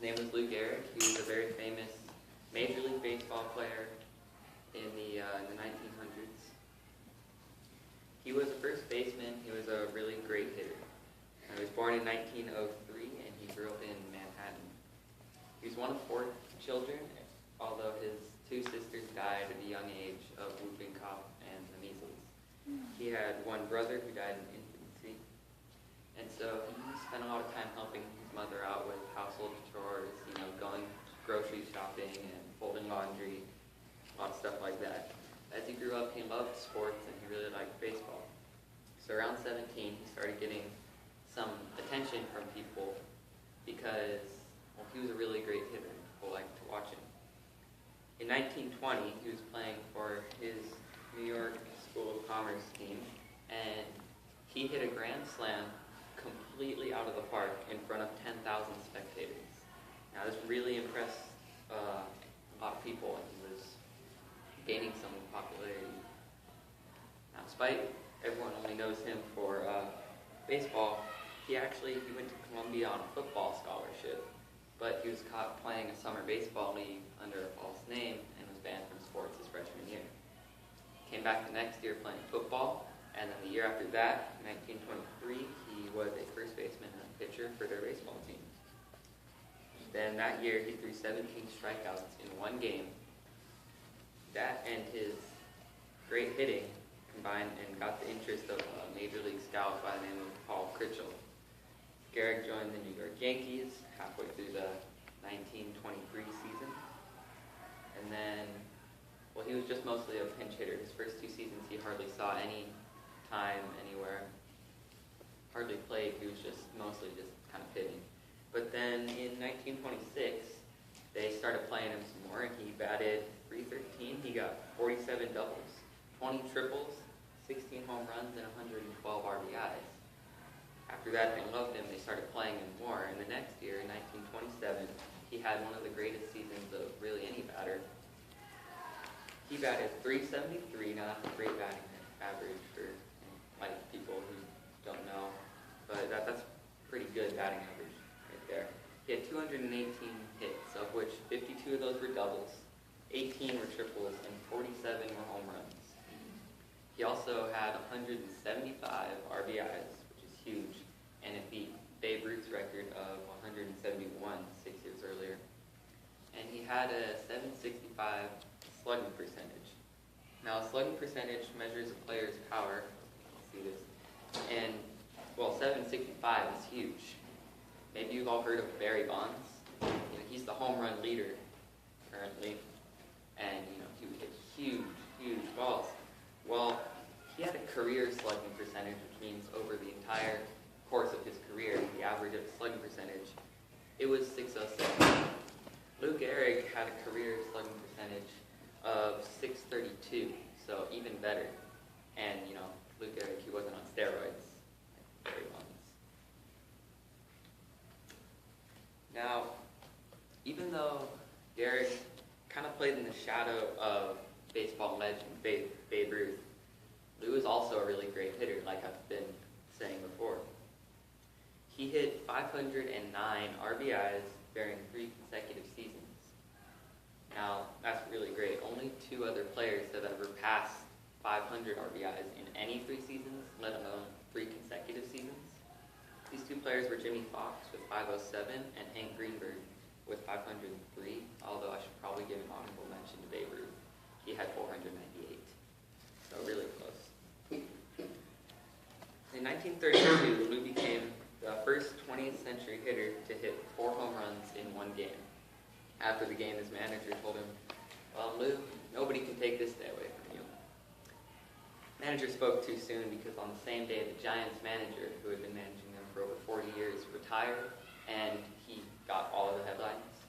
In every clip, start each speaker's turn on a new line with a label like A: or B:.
A: His name was Lou Gehrig. He was a very famous Major League Baseball player in the 1900s. He was a first baseman. He was a really great hitter. He was born in 1903, and he grew up in Manhattan. He was one of 4 children, although his 2 sisters died at a young age of whooping cough and the measles. He had 1 brother who died in infancy, and so he spent a lot of time helping his mother out with household chores, going grocery shopping and folding laundry, a lot of stuff like that. As he grew up, he loved sports and he really liked baseball. So around 17, he started getting some attention from people because, well, he was a really great hitter. People liked to watch him. In 1920, he was playing for his New York School of Commerce team, and he hit a grand slam completely out of the park in front of 10,000 spectators. Now, this really impressed a lot of people, and he was gaining some popularity. Now, despite everyone only knows him for baseball, he went to Columbia on a football scholarship, but he was caught playing a summer baseball league under a false name and was banned from sports his freshman year. Came back the next year playing football, and then the year after that, 1923, he was a first baseman and a pitcher for their baseball team. Then that year, he threw 17 strikeouts in 1 game. That and his great hitting combined and got the interest of a Major League scout by the name of Paul Churchill. Gehrig joined the New York Yankees halfway through the 1923 season. And then, well, he was just mostly a pinch hitter. His first 2 seasons, he hardly saw any time anywhere. Hardly played. He was mostly just kind of hitting. But then in 1926, they started playing him some more, and he batted .313. He got 47 doubles, 20 triples, 16 home runs, and 112 RBIs. After that, they loved him. They started playing him more. And the next year, in 1927, he had one of the greatest seasons of really any batter. He batted .373, now that's a great batting average for people who don't know, but that's pretty good batting average right there. He had 218 hits, of which 52 of those were doubles, 18 were triples, and 47 were home runs. He also had 175 RBIs, which is huge, and it beat Babe Ruth's record of 171 6 years earlier. And he had a .765 slugging percentage. Now, slugging percentage measures a player's power. Let's see this. And, well, .765 is huge. Maybe you've all heard of Barry Bonds. He's the home run leader currently, and he would hit huge balls. Well, he had a career slugging percentage, which means over the entire course of his career, the average of slugging percentage, it was .607. Lou Gehrig had a career slugging percentage of .632, so even better. And Lou Gehrig, he wasn't on steroids like Barry Bonds. Now, even though Gehrig kind of played in the shadow of baseball legend Babe Ruth, Lou is also a really great hitter, like I've been saying before. He hit 509 RBIs during 3 consecutive seasons. Now, that's really great. Only 2 other players have ever passed 500 RBIs in any 3 seasons, let alone 3 consecutive seasons. These 2 players were Jimmy Fox with 507 and Hank Greenberg with 503, although I should probably give an honorable mention to Babe Ruth. He had 498, so really close. In 1932, Lou became the first 20th century hitter to hit 4 home runs in 1 game. After the game, his manager told him, "Well, Lou, nobody can take this day away from you." Manager spoke too soon because on the same day, the Giants manager, who had been managing them for over 40 years, retired, and he got all of the headlines.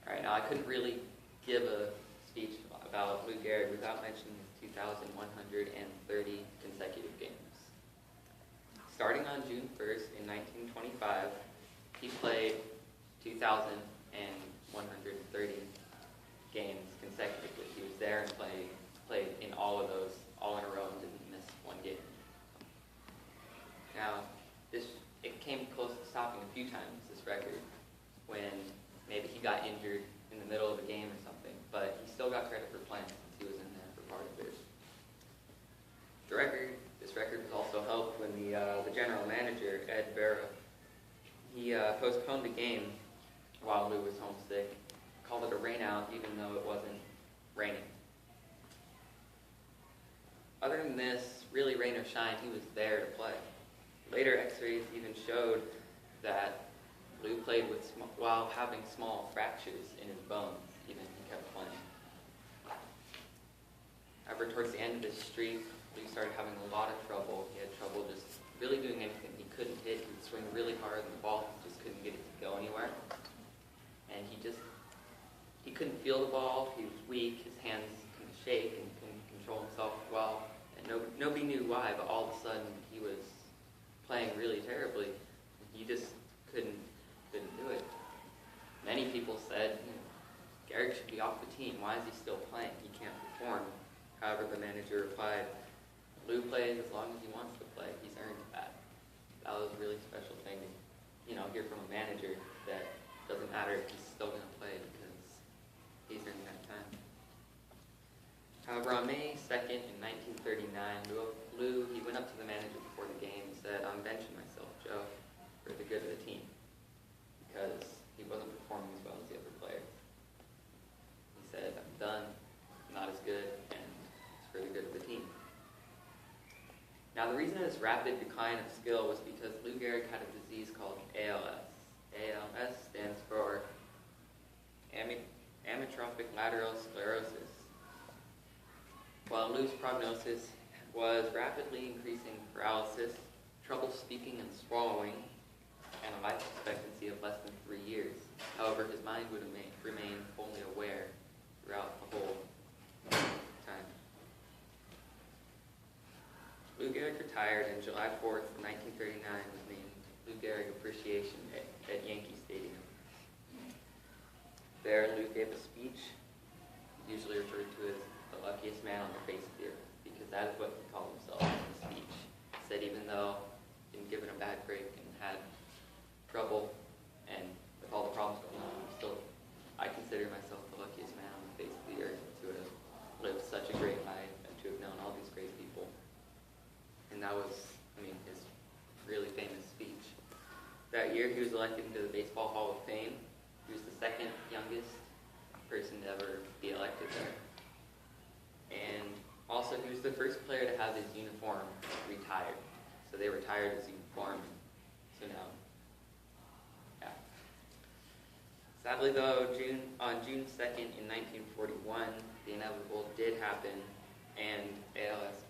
A: All right, now I couldn't really give a speech about Lou Gehrig without mentioning his 2,130 consecutive games. Starting on June 1st in 1925, he played 2,130 games consecutively. He was there and played in all of those, all in a row, and didn't miss 1 game. Now, it came close to stopping a few few times this record when maybe he got injured in the middle of a game or something, but he still got credit for playing since he was in there for part of it. This record was also helped when the general manager, Ed Vera, he postponed the game while Lou was homesick, called it a rainout even though it wasn't raining. Other than this, really rain or shine, he was there to play. Later x-rays even showed that Lou played while having small fractures in his bones, even he kept playing. However, towards the end of his streak, Lou started having a lot of trouble. He had trouble just really doing anything. He couldn't hit. He would swing really hard on the ball. He just couldn't get it to go anywhere. And he couldn't feel the ball. He was weak. His hands couldn't shake and couldn't control himself well. And nobody knew why, but all of a sudden he was playing really terribly. He just couldn't do it. Many people said, Gehrig should be off the team. Why is he still playing? He can't perform. However, the manager replied, Lou plays as long as he wants to play. He's earned that. That was a really special thing to hear from a manager that doesn't matter if he's still going to play because he's earned that time. However, on May 2nd in 1939, Lou went up to the manager before the game and said, I'm benching myself, Joe, for the good of the team, because he wasn't performing as well as the other players. He said, I'm done, I'm not as good, and it's for the good of the team. Now, the reason of this rapid decline of skill was because Lou Gehrig had a disease called ALS. ALS stands for amyotrophic lateral sclerosis. While Lou's prognosis was rapidly increasing paralysis, trouble speaking and swallowing, and a life expectancy of less than 3 years. However, his mind would remain fully aware throughout the whole time. Lou Gehrig retired, and July 4th, 1939 was named Lou Gehrig Appreciation Day at Yankee Stadium. There, Lou gave a speech, usually referred to as the luckiest man on the face of the earth, because that is what he called himself in the speech. He said even though he'd been given a bad break and had trouble, and with all the problems going on, I consider myself the luckiest man on the face of the earth to have lived such a great life and to have known all these great people. And that was, his really famous speech. That year, he was elected into the Baseball Hall of Fame. He was the second youngest person to ever be elected there. And also, he was the first player to have his uniform retired. So they retired his uniform. So now, yeah. Sadly, though, on June 2nd in 1941, the inevitable did happen, and ALS